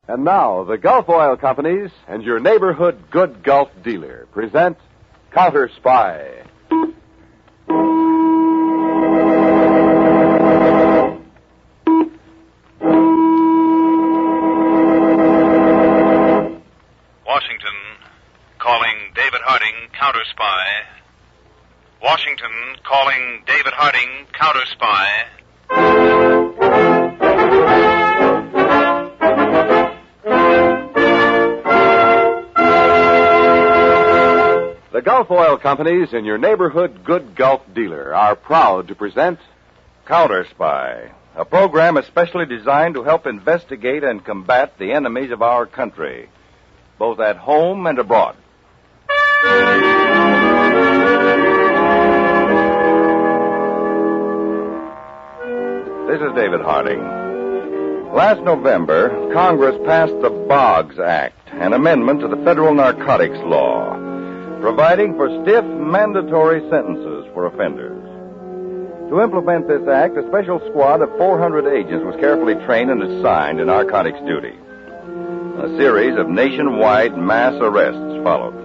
And now, the Gulf Oil Companies and your neighborhood good Gulf dealer present Counterspy. Washington, calling David Harding, Counterspy. Washington, calling David Harding, Counterspy. The Gulf Oil Companies and your neighborhood good Gulf dealer are proud to present Counterspy, a program especially designed to help investigate and combat the enemies of our country, both at home and abroad. This is David Harding. Last November, Congress passed the Boggs Act, an amendment to the federal narcotics law, providing for stiff mandatory sentences for offenders. To implement this act, a special squad of 400 agents was carefully trained and assigned to narcotics duty. A series of nationwide mass arrests followed.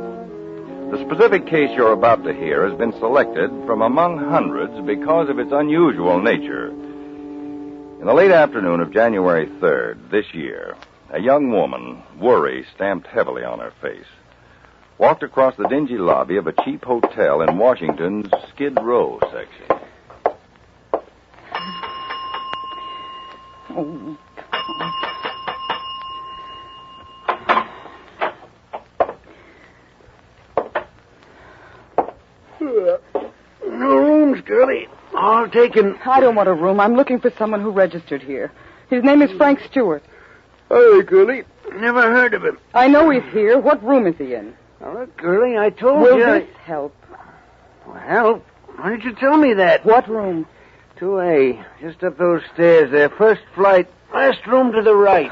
The specific case you're about to hear has been selected from among hundreds because of its unusual nature. In the late afternoon of January 3rd this year, a young woman, worry stamped heavily on her face, walked across the dingy lobby of a cheap hotel in Washington's Skid Row section. Oh, No rooms, girlie. All taken. I don't want a room. I'm looking for someone who registered here. His name is Frank Stewart. Hey, girlie. Never heard of him. I know he's here. What room is he in? Now, look, girlie, I told Will you. this help? Well, help? Why didn't you tell me that? What room? 2A. Just up those stairs there. First flight. Last room to the right.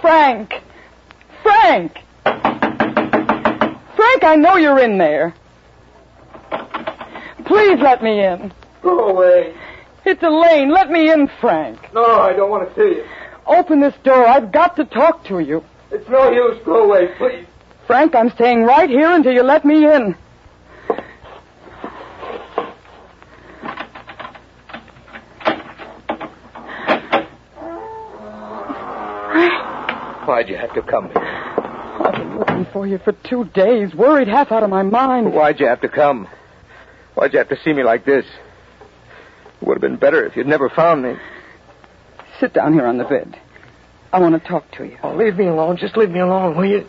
Frank! Frank! Frank, I know you're in there. Please let me in. Go away. It's Elaine. Let me in, Frank. No, I don't want to see you. Open this door. I've got to talk to you. It's no use. Go away, please. Frank, I'm staying right here until you let me in. Why'd you have to come here? I've been looking for you for 2 days, worried half out of my mind. Why'd you have to come? Why'd you have to see me like this? It would have been better if you'd never found me. Sit down here on the bed. I want to talk to you. Oh, leave me alone. Just leave me alone, will you?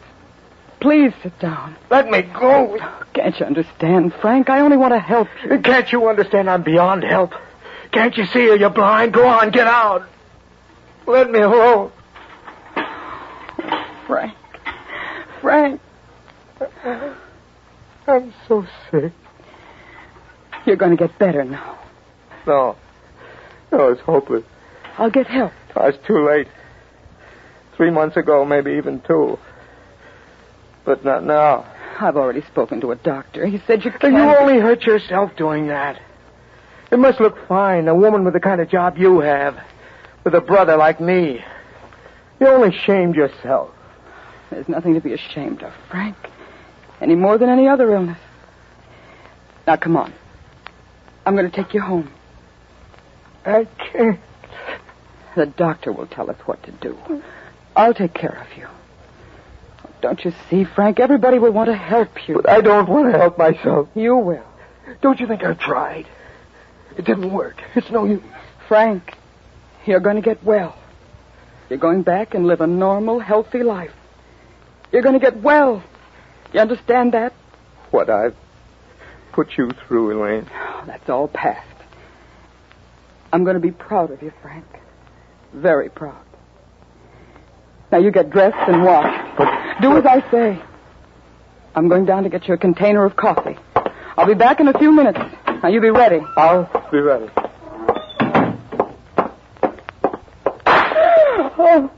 Please sit down. Let me go. Can't you understand, Frank? I only want to help you. Can't you understand I'm beyond help? Can't you see you're blind? Go on, get out. Let me alone. Frank. Frank. I'm so sick. You're going to get better now. No. No, it's hopeless. I'll get help. Oh, it's too late. 3 months ago, maybe even 2. But not now. I've already spoken to a doctor. He said you can't... You only hurt yourself doing that. It must look fine, a woman with the kind of job you have, with a brother like me. You only shamed yourself. There's nothing to be ashamed of, Frank. Any more than any other illness. Now, come on. I'm going to take you home. I can't. The doctor will tell us what to do. I'll take care of you. Don't you see, Frank? Everybody will want to help you. But I don't want to help myself. You will. Don't you think I tried? It didn't work. It's no use. Frank, you're going to get well. You're going back and live a normal, healthy life. You're going to get well. You understand that? What I've put you through, Elaine. Oh, that's all past. I'm going to be proud of you, Frank. Very proud. Now you get dressed and washed. Do as I say. I'm going down to get you a container of coffee. I'll be back in a few minutes. Now you be ready. I'll be ready. Oh.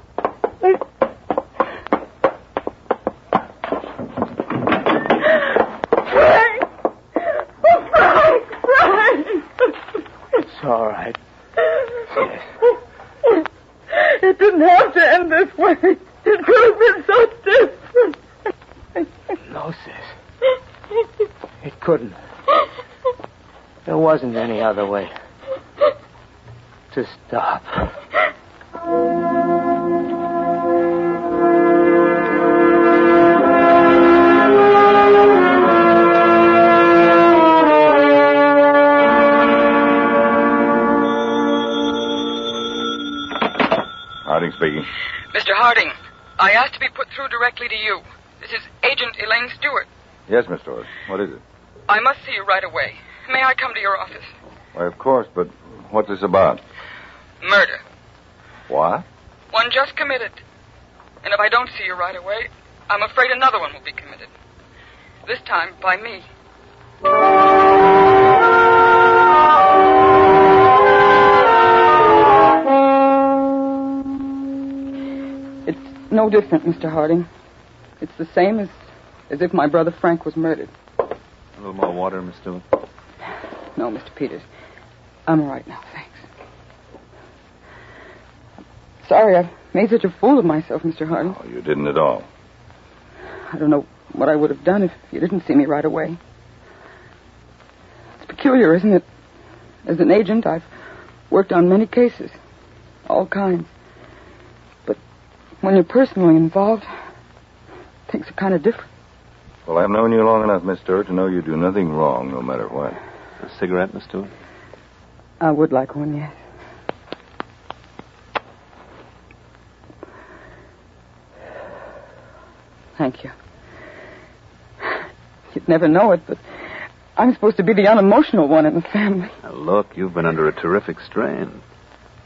couldn't. There wasn't any other way to stop. Harding speaking. Mr. Harding, I asked to be put through directly to you. This is Agent Elaine Stewart. Yes, Miss Stewart. What is it? I must see you right away. May I come to your office? Why, of course, but what's this about? Murder. What? One just committed. And if I don't see you right away, I'm afraid another one will be committed. This time by me. It's no different, Mr. Harding. It's the same as if my brother Frank was murdered. A little more water, Miss Stewart? No, Mr. Peters. I'm all right now, thanks. Sorry I made such a fool of myself, Mr. Harding. Oh, you didn't at all. I don't know what I would have done if you didn't see me right away. It's peculiar, isn't it? As an agent, I've worked on many cases, all kinds. But when you're personally involved, things are kind of different. Well, I've known you long enough, Miss Stewart, to know you do nothing wrong, no matter what. A cigarette, Miss Stewart? I would like one, yes. Thank you. You'd never know it, but I'm supposed to be the unemotional one in the family. Now, look, you've been under a terrific strain.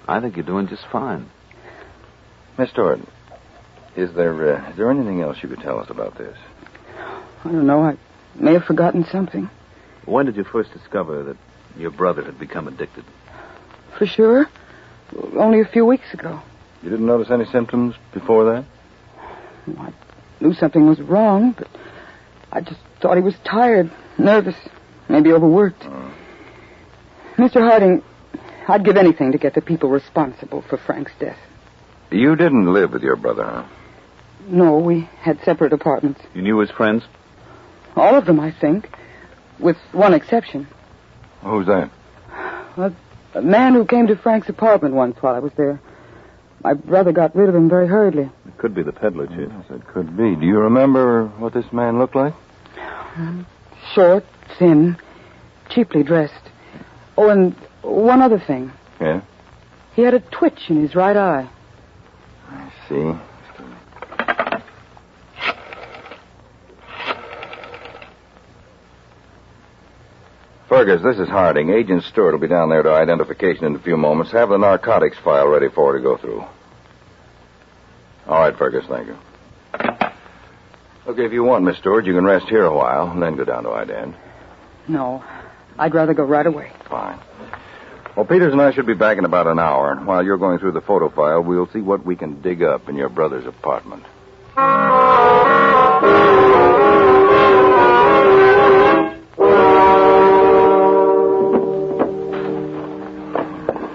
I think you're doing just fine. Miss Stewart, is there anything else you could tell us about this? I don't know. I may have forgotten something. When did you first discover that your brother had become addicted? For sure? Only a few weeks ago. You didn't notice any symptoms before that? I knew something was wrong, but I just thought he was tired, nervous, maybe overworked. Mr. Harding, I'd give anything to get the people responsible for Frank's death. You didn't live with your brother, huh? No, we had separate apartments. You knew his friends? All of them, I think, with one exception. Who's that? A man who came to Frank's apartment once while I was there. My brother got rid of him very hurriedly. It could be the peddler, Chief. Yes, it could be. Do you remember what this man looked like? Short, thin, cheaply dressed. Oh, and one other thing. Yeah? He had a twitch in his right eye. I see. Fergus, this is Harding. Agent Stewart will be down there to identification in a few moments. Have the narcotics file ready for her to go through. All right, Fergus, thank you. Look, if you want, Miss Stewart, you can rest here a while and then go down to IDAN. No, I'd rather go right away. Fine. Well, Peters and I should be back in about an hour, and while you're going through the photo file, we'll see what we can dig up in your brother's apartment.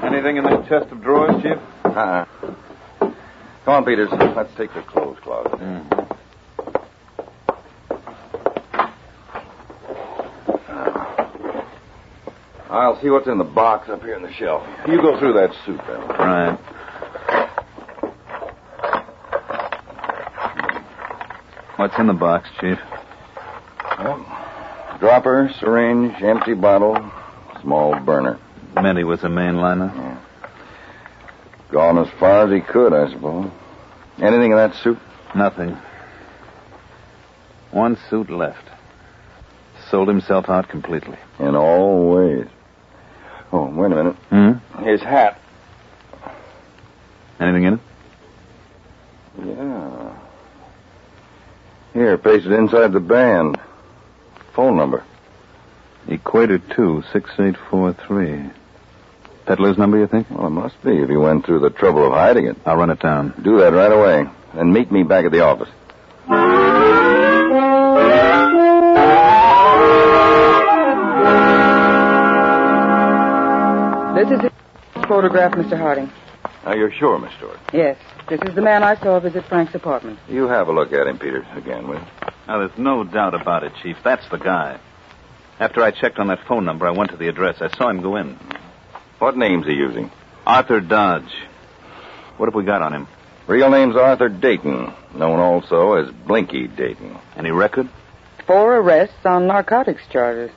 Anything in that chest of drawers, Chief? Uh-uh. Come on, Peters. Let's take the clothes closet. I'll see what's in the box up here in the shelf. You go through that suit, then. Right. What's in the box, Chief? Well, dropper, syringe, empty bottle, small burner. Meant he was a mainliner? Yeah. Gone as far as he could, I suppose. Anything in that suit? Nothing. One suit left. Sold himself out completely. In all ways. Oh, wait a minute. His hat. Anything in it? Yeah. Here, pasted inside the band. Phone number. Equator 2, 6843. Peddler's number, you think? Well, it must be if he went through the trouble of hiding it. I'll run it down. Do that right away. Then meet me back at the office. This is his photograph, Mr. Harding. Now, you're sure, Miss Stewart? Yes, this is the man I saw visit Frank's apartment. You have a look at him, Peters, again, will you? Now, there's no doubt about it, Chief. That's the guy. After I checked on that phone number, I went to the address. I saw him go in. What name's he using? Arthur Dodge. What have we got on him? Real name's Arthur Dayton, known also as Blinky Dayton. Any record? 4 arrests on narcotics charges.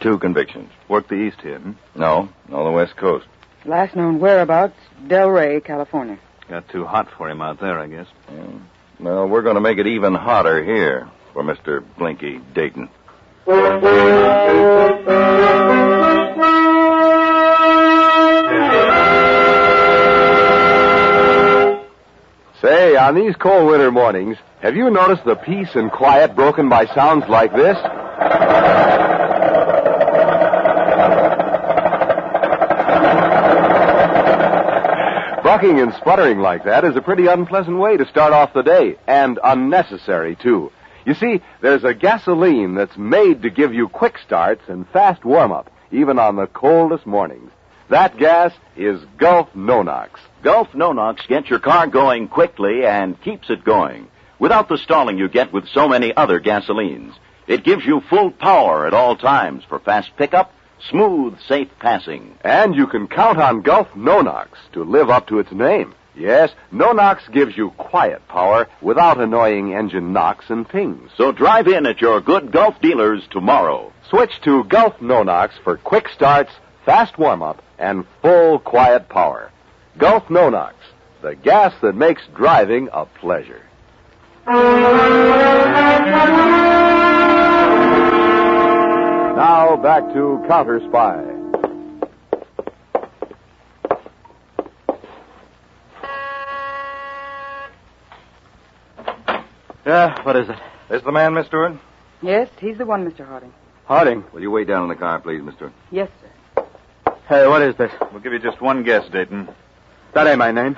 2 convictions. Worked the East here, hmm? No, the West Coast. Last known whereabouts, Delray, California. Got too hot for him out there, I guess. Yeah. Well, we're going to make it even hotter here for Mr. Blinky Dayton. Say, on these cold winter mornings, have you noticed the peace and quiet broken by sounds like this? Bucking and sputtering like that is a pretty unpleasant way to start off the day, and unnecessary, too. You see, there's a gasoline that's made to give you quick starts and fast warm-up, even on the coldest mornings. That gas is Gulf No-Nox. Gulf No-Nox gets your car going quickly and keeps it going, without the stalling you get with so many other gasolines. It gives you full power at all times for fast pickup, smooth, safe passing. And you can count on Gulf No-Nox to live up to its name. Yes, No-Nox gives you quiet power without annoying engine knocks and pings. So drive in at your good Gulf dealers tomorrow. Switch to Gulf No-Nox for quick starts, fast warm-up, and full quiet power. Gulf No-Nox, the gas that makes driving a pleasure. Now back to Counterspy. Yeah, what is it? This the man, Miss Stewart? Yes, he's the one, Mr. Harding. Harding. Will you wait down in the car, please, Miss Stewart? Yes, sir. Hey, what is this? We'll give you just one guess, Dayton. That ain't my name.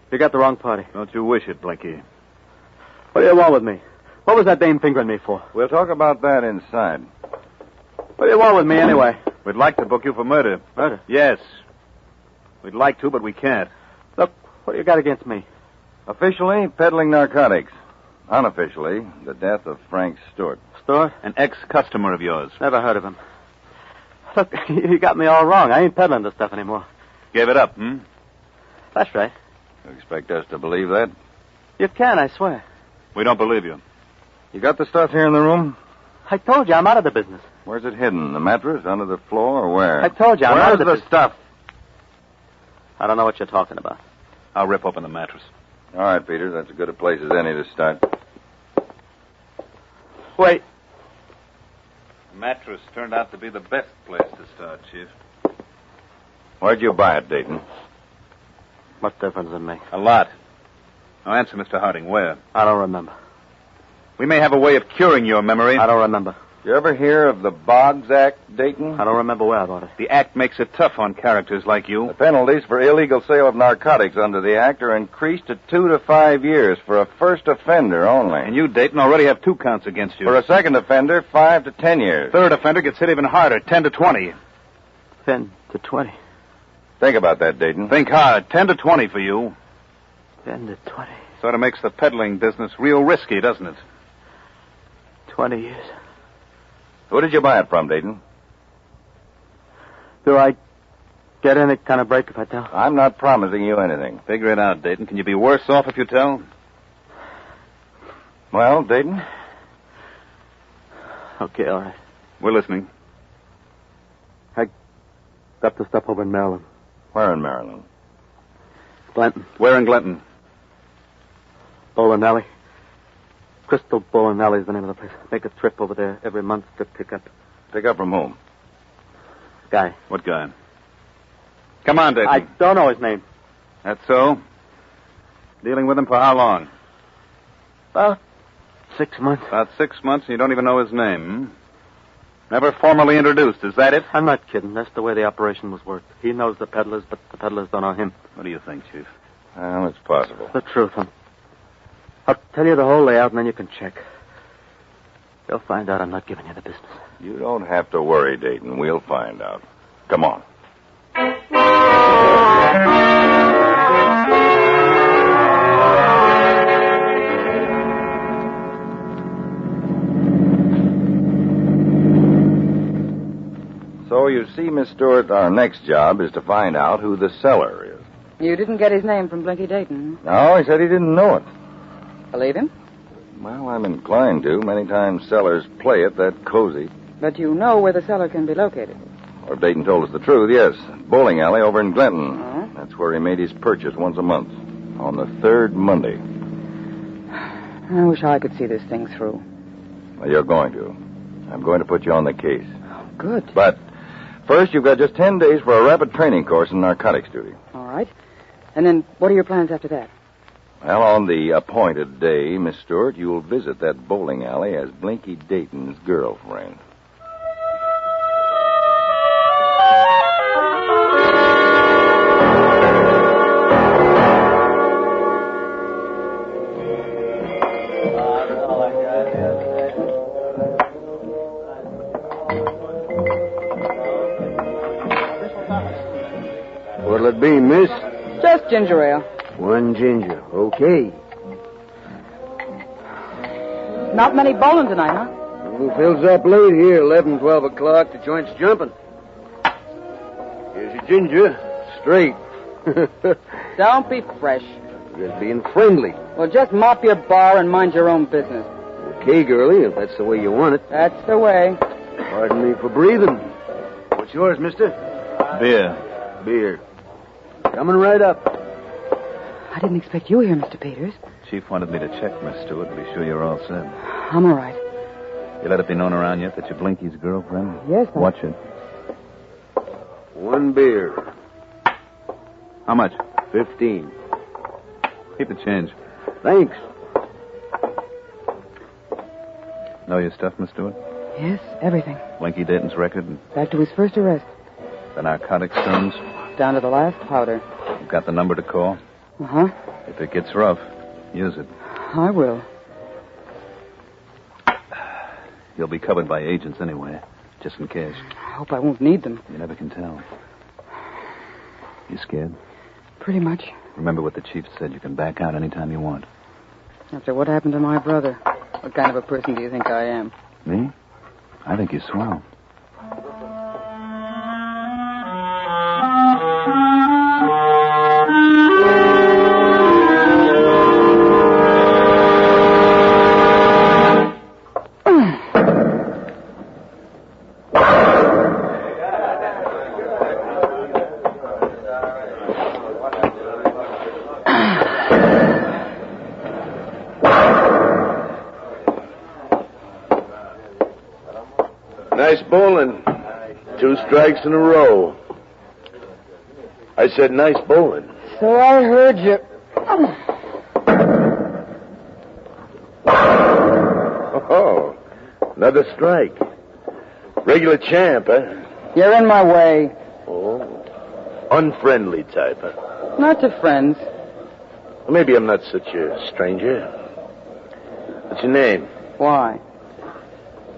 You got the wrong party. Don't you wish it, Blinky? What do you want with me? What was that dame fingering me for? We'll talk about that inside. What do you want with me anyway? We'd like to book you for murder. Murder? Yes. We'd like to, but we can't. Look, what do you got against me? Officially, peddling narcotics. Unofficially, the death of Frank Stewart. Stewart? An ex-customer of yours. Never heard of him. Look, you got me all wrong. I ain't peddling this stuff anymore. Gave it up, hmm? That's right. You expect us to believe that? You can, I swear. We don't believe you. You got the stuff here in the room? I told you, I'm out of the business. Where's it hidden? The mattress, under the floor, or where? I told you, I'm out of the Where's the stuff? I don't know what you're talking about. I'll rip open the mattress. All right, Peter. That's as good a place as any to start. Wait. The mattress turned out to be the best place to start, Chief. Where'd you buy it, Dayton? What difference does it make? A lot. Now answer, Mr. Harding, where? I don't remember. We may have a way of curing your memory. I don't remember. You ever hear of the Boggs Act, Dayton? I don't remember where I bought it. The act makes it tough on characters like you. The penalties for illegal sale of narcotics under the act are increased to 2 to 5 years for a first offender only. And you, Dayton, already have 2 counts against you. For a second offender, 5 to 10 years. Third offender gets hit even harder, 10 to 20. 10 to 20. Think about that, Dayton. Think hard, 10 to 20 for you. 10 to 20. Sort of makes the peddling business real risky, doesn't it? 20 years. Who did you buy it from, Dayton? Do I get any kind of break if I tell? I'm not promising you anything. Figure it out, Dayton. Can you be worse off if you tell? Well, Dayton? Okay, all right. We're listening. I got the stuff over in Maryland. Where in Maryland? Glenton. Where in Glenton? Bowling Alley. Crystal Bowling Alley is the name of the place. Make a trip over there every month to pick up. Pick up from whom? Guy. What guy? Come on, Dayton. I don't know his name. That's so? Dealing with him for how long? About 6 months. About 6 months, and you don't even know his name, hmm? Never formally introduced, is that it? I'm not kidding. That's the way the operation was worked. He knows the peddlers, but the peddlers don't know him. What do you think, Chief? Well, it's possible. The truth, I'll tell you the whole layout, and then you can check. You'll find out I'm not giving you the business. You don't have to worry, Dayton. We'll find out. Come on. So, you see, Miss Stewart, our next job is to find out who the seller is. You didn't get his name from Blinky Dayton. No, he said he didn't know it. Believe him? Well, I'm inclined to. Many times sellers play it that cozy. But you know where the seller can be located. Or if Dayton told us the truth, yes. Bowling alley over in Glenton. Oh? That's where he made his purchase once a month. On the third Monday. I wish I could see this thing through. Well, you're going to. I'm going to put you on the case. Oh, good. But first, you've got just 10 days for a rapid training course in narcotics duty. All right. And then what are your plans after that? Well, on the appointed day, Miss Stewart, you'll visit that bowling alley as Blinky Dayton's girlfriend. What'll it be, miss? Just ginger ale. One ginger. Okay. Not many bowling tonight, huh? Who fills up late here, 11, 12 o'clock? The joint's jumping. Here's your ginger. Straight. Don't be fresh. Just being friendly. Well, just mop your bar and mind your own business. Okay, girlie, if that's the way you want it. That's the way. Pardon me for breathing. What's yours, mister? Beer. Beer. Coming right up. I didn't expect you here, Mr. Peters. Chief wanted me to check, Miss Stewart, to be sure you're all set. I'm all right. You let it be known around yet that you're Blinky's girlfriend? Yes, Watch it. One beer. How much? 15. Keep the change. Thanks. Know your stuff, Miss Stewart? Yes, everything. Blinky Dayton's record and Back to his first arrest. the narcotics terms? Down to the last powder. You've got the number to call? Uh-huh. If it gets rough, use it. I will. You'll be covered by agents anyway, just in case. I hope I won't need them. You never can tell. You scared? Pretty much. Remember what the chief said. You can back out anytime you want. After what happened to my brother, what kind of a person do you think I am? Me? I think you're swell. Nice bowling. 2 strikes in a row. I said nice bowling. So I heard you. Oh, another strike. Regular champ, huh? You're in my way. Oh, unfriendly type, huh? Not to friends. Well, maybe I'm not such a stranger. What's your name? Why?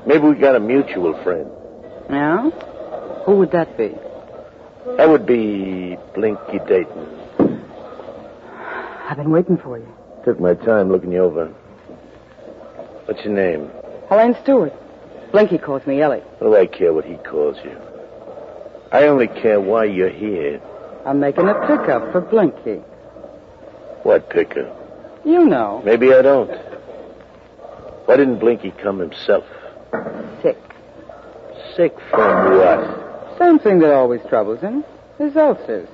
Maybe we got a mutual friend. Yeah? Who would that be? That would be Blinky Dayton. I've been waiting for you. Took my time looking you over. What's your name? Helene Stewart. Blinky calls me Ellie. What do I care what he calls you? I only care why you're here. I'm making a pickup for Blinky. What pickup? You know. Maybe I don't. Why didn't Blinky come himself? Sick. Sick from what? Same thing that always troubles him. His ulcers.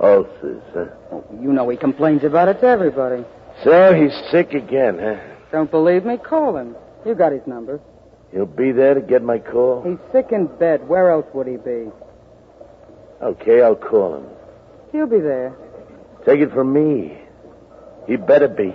Ulcers, huh? Oh, you know he complains about it to everybody. So he's sick again, huh? Don't believe me? Call him. You got his number. He'll be there to get my call? He's sick in bed. Where else would he be? Okay, I'll call him. He'll be there. Take it from me. He better be.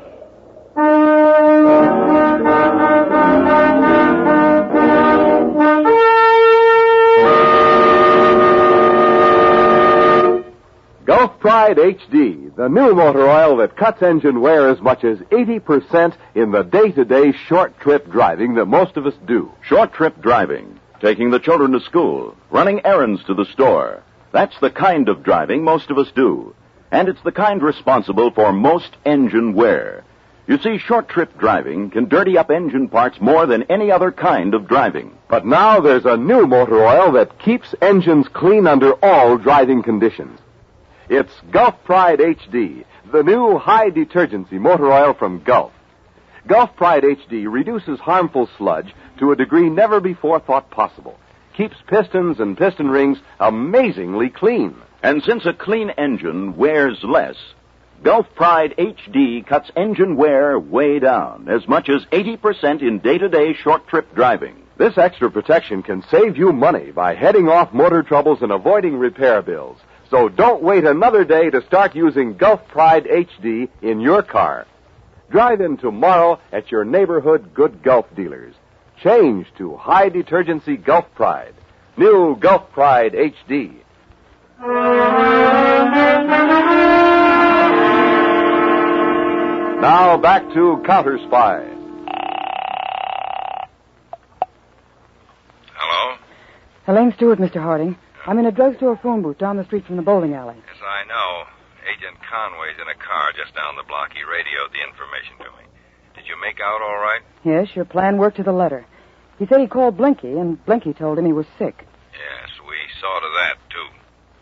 Gulf Pride HD, the new motor oil that cuts engine wear as much as 80% in the day-to-day short trip driving that most of us do. Short trip driving, taking the children to school, running errands to the store. That's the kind of driving most of us do. And it's the kind responsible for most engine wear. You see, short trip driving can dirty up engine parts more than any other kind of driving. But now there's a new motor oil that keeps engines clean under all driving conditions. It's Gulf Pride HD, the new high detergency motor oil from Gulf. Gulf Pride HD reduces harmful sludge to a degree never before thought possible. Keeps pistons and piston rings amazingly clean. And since a clean engine wears less, Gulf Pride HD cuts engine wear way down, as much as 80% in day-to-day short-trip driving. This extra protection can save you money by heading off motor troubles and avoiding repair bills. So don't wait another day to start using Gulf Pride HD in your car. Drive in tomorrow at your neighborhood Good Gulf dealers. Change to high detergency Gulf Pride. New Gulf Pride HD. Now back to Counterspy. Hello? Elaine Stewart, Mr. Harding. I'm in a drugstore phone booth down the street from the bowling alley. Yes, I know. Agent Conway's in a car just down the block. He radioed the information to me. Did you make out all right? Yes, your plan worked to the letter. He said he called Blinky, and Blinky told him he was sick. Yes, we saw to that, too.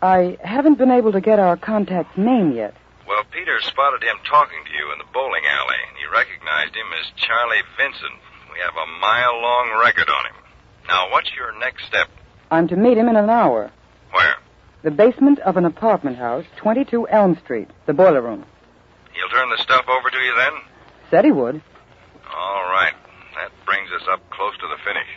I haven't been able to get our contact's name yet. Well, Peter spotted him talking to you in the bowling alley, and he recognized him as Charlie Vincent. We have a mile-long record on him. Now, what's your next step? I'm to meet him in an hour. Where? The basement of an apartment house, 22 Elm Street, the boiler room. He'll turn the stuff over to you then? Said he would. All right. That brings us up close to the finish.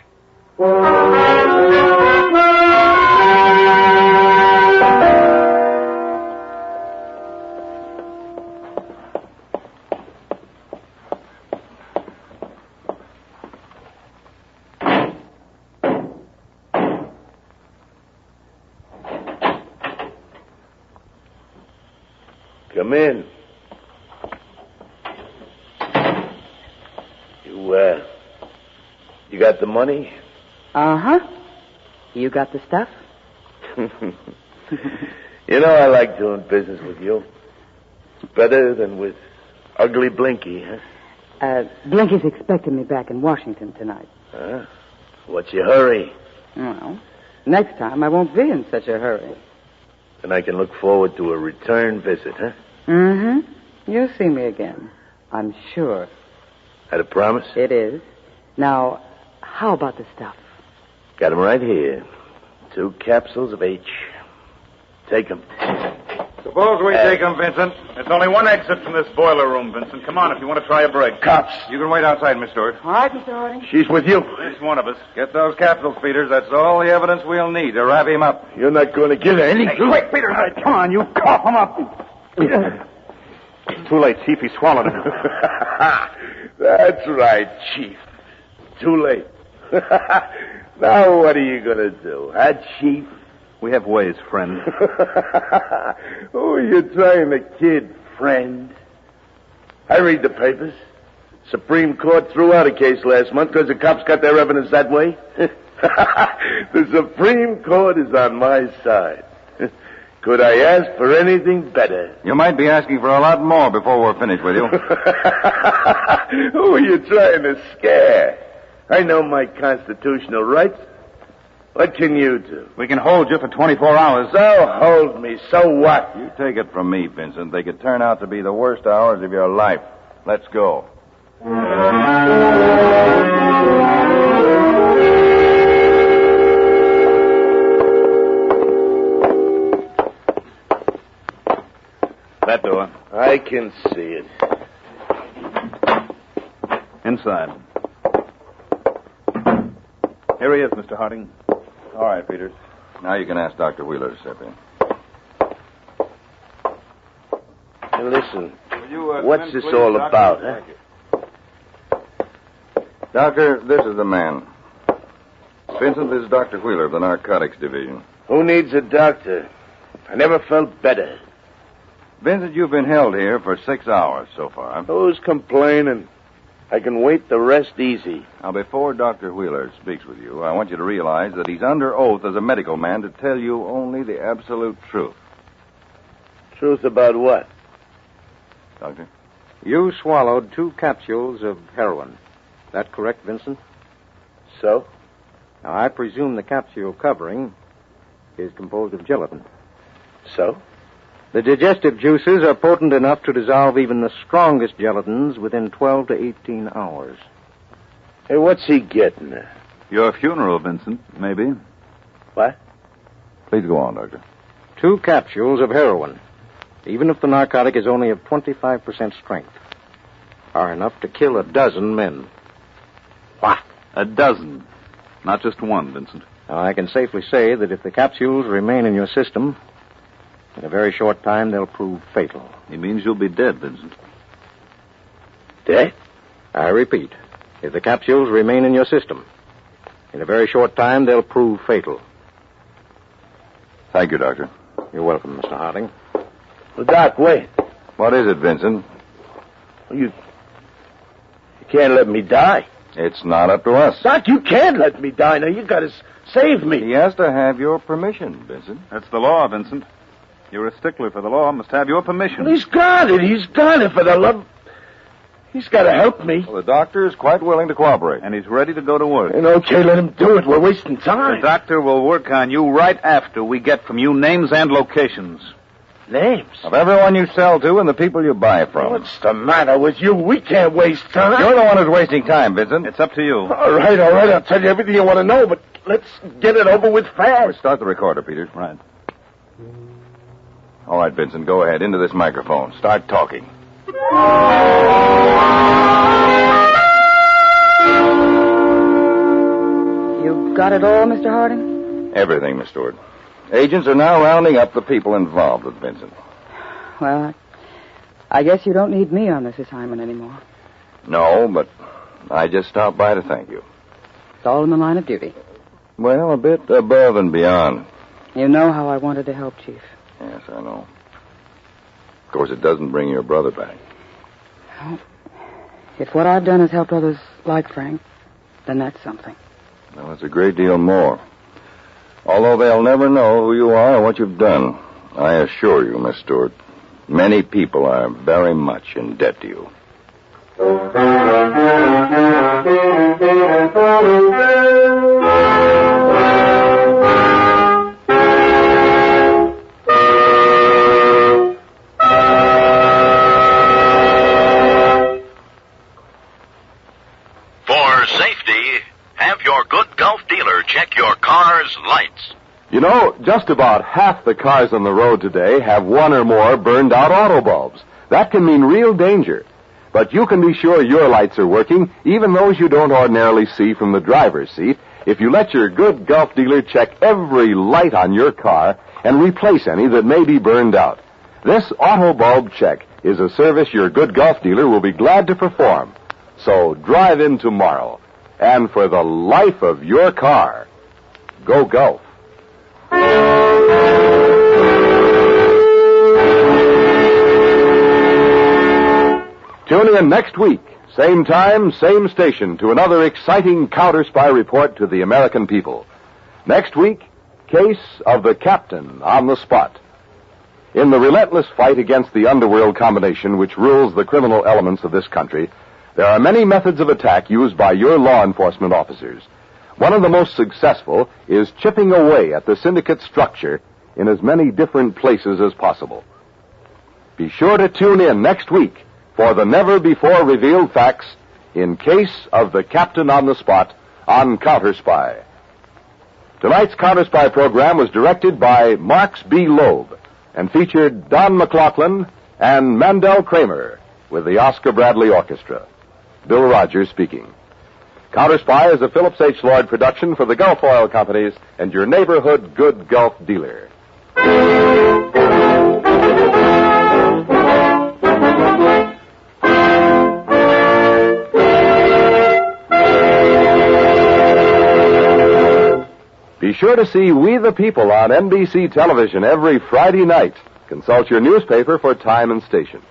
Come in. You got the money? Uh-huh. You got the stuff? You know, I like doing business with you. Better than with ugly Blinky, huh? Blinky's expecting me back in Washington tonight. Huh? What's your hurry? Well, next time I won't be in such a hurry. And I can look forward to a return visit, huh? Mm-hmm. You'll see me again. I'm sure. That a promise? It is. Now, how about the stuff? Got 'em right here. 2 capsules of H. Take 'em. Suppose we take him, Vincent. There's only one exit from this boiler room, Vincent. Come on if you want to try a break. Cops. You can wait outside, Miss Stewart. All right, Mr. Harding. She's with you. Just one of us. Get those capsules, Peters. That's all the evidence we'll need to wrap him up. You're not going to get any... Hey, quick, Peter. Come on, you cough him up. Too late, Chief. He swallowed it. That's right, Chief. Too late. Now what are you going to do, huh, Chief? We have ways, friend. Who are you trying to kid, friend? I read the papers. Supreme Court threw out a case last month because the cops got their evidence that way. The Supreme Court is on my side. Could I ask for anything better? You might be asking for a lot more before we're finished with you. Who are you trying to scare? I know my constitutional rights. What can you do? We can hold you for 24 hours. So hold me. So what? You take it from me, Vincent. They could turn out to be the worst hours of your life. Let's go. That door. I can see it. Inside. Here he is, Mr. Harding. All right, Peters. Now you can ask Dr. Wheeler to step in. Hey, listen, what's this all about, huh? Doctor, this is the man. Vincent, this is Dr. Wheeler of the Narcotics Division. Who needs a doctor? I never felt better. Vincent, you've been held here for 6 hours so far. Who's complaining? I can wait the rest easy. Now, before Dr. Wheeler speaks with you, I want you to realize that he's under oath as a medical man to tell you only the absolute truth. Truth about what? Doctor? You swallowed 2 capsules of heroin. That correct, Vincent? So? Now, I presume the capsule covering is composed of gelatin. So? The digestive juices are potent enough to dissolve even the strongest gelatins within 12 to 18 hours. Hey, what's he getting at? Your funeral, Vincent, maybe. What? Please go on, Doctor. 2 capsules of heroin, even if the narcotic is only of 25% strength, are enough to kill a dozen men. What? A dozen. Not just one, Vincent. Now, I can safely say that if the capsules remain in your system, in a very short time they'll prove fatal. He means you'll be dead, Vincent. Dead? I repeat, if the capsules remain in your system, in a very short time they'll prove fatal. Thank you, Doctor. You're welcome, Mr. Harding. Well, Doc, wait. What is it, Vincent? You can't let me die. It's not up to us. Doc, you can't let me die. Now, you gotta save me. He has to have your permission, Vincent. That's the law, Vincent. You're a stickler for the law. Must have your permission. Well, he's got it. He's got it for the love. He's got to help me. Well, the doctor is quite willing to cooperate. And he's ready to go to work. And okay, let him do it. We're wasting time. The doctor will work on you right after we get from you names and locations. Names? Of everyone you sell to and the people you buy from. What's the matter with you? We can't waste time. You're the one who's wasting time, Vincent. It's up to you. All right. I'll tell you everything you want to know, but let's get it over with fast. Start the recorder, Peter. Right. All right, Vincent, go ahead. Into this microphone. Start talking. You got it all, Mr. Harding? Everything, Miss Stewart. Agents are now rounding up the people involved with Vincent. Well, I guess you don't need me on this assignment anymore. No, but I just stopped by to thank you. It's all in the line of duty. Well, a bit above and beyond. You know how I wanted to help, Chief. Yes, I know. Of course, it doesn't bring your brother back. Well, if what I've done has helped others like Frank, then that's something. Well, it's a great deal more. Although they'll never know who you are or what you've done, I assure you, Miss Stewart, many people are very much in debt to you. For safety, have your good Gulf dealer check your car's lights. You know, just about half the cars on the road today have one or more burned out auto bulbs. That can mean real danger. But you can be sure your lights are working, even those you don't ordinarily see from the driver's seat, if you let your good Gulf dealer check every light on your car and replace any that may be burned out. This auto bulb check is a service your good Gulf dealer will be glad to perform. So drive in tomorrow, and for the life of your car, go Gulf. Tune in next week, same time, same station, to another exciting Counterspy report to the American people. Next week, Case of the Captain on the Spot. In the relentless fight against the underworld combination which rules the criminal elements of this country, there are many methods of attack used by your law enforcement officers. One of the most successful is chipping away at the syndicate structure in as many different places as possible. Be sure to tune in next week for the never-before-revealed facts in Case of the Captain on the Spot on Counterspy. Tonight's Counterspy program was directed by Marks B. Loeb and featured Don McLaughlin and Mandel Kramer with the Oscar Bradley Orchestra. Bill Rogers speaking. Counterspy is a Phillips H. Lloyd production for the Gulf Oil Companies and your neighborhood good Gulf dealer. Be sure to see We the People on NBC television every Friday night. Consult your newspaper for time and station.